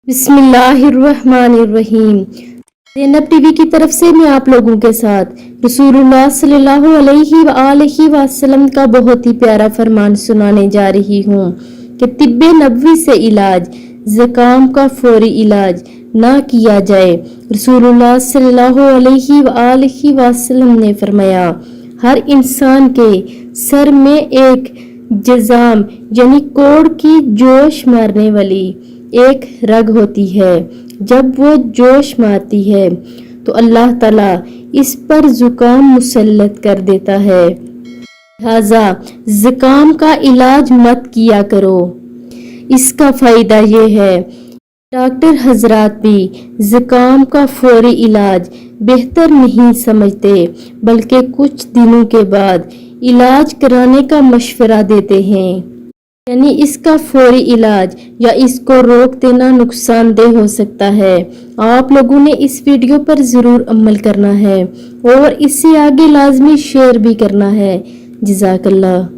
बिस्मिल्लाहिर्रहमानिर्रहीम। ज़ैनब टीवी की तरफ से मैं आप लोगों के साथ रसूलुल्लाह सल्लल्लाहु अलैहि वसल्लम का बहुत ही प्यारा फरमान सुनाने जा रही हूँ कि तिब्बे नबवी से इलाज, ज़ुकाम का फौरी इलाज ना किया जाए। रसूलुल्लाह सल्लल्लाहु अलैहि वसल्लम ने फरमाया, हर इंसान के सर में एक जज़ाम यानी कोड़ की जोश मारने वाली एक रग होती है। जब वो जोश मारती है तो अल्लाह ताला इस पर जुकाम मुसल्लत कर देता है। लिहाजा जुकाम का इलाज मत किया करो। इसका फायदा ये है, डॉक्टर हजरात भी जुकाम का फौरी इलाज बेहतर नहीं समझते, बल्कि कुछ दिनों के बाद इलाज कराने का मशवरा देते हैं। यानी इसका फौरी इलाज या इसको रोक देना नुकसानदेह हो सकता है। आप लोगों ने इस वीडियो पर ज़रूर अमल करना है और इसे आगे लाजमी शेयर भी करना है। जज़ाकल्लाह।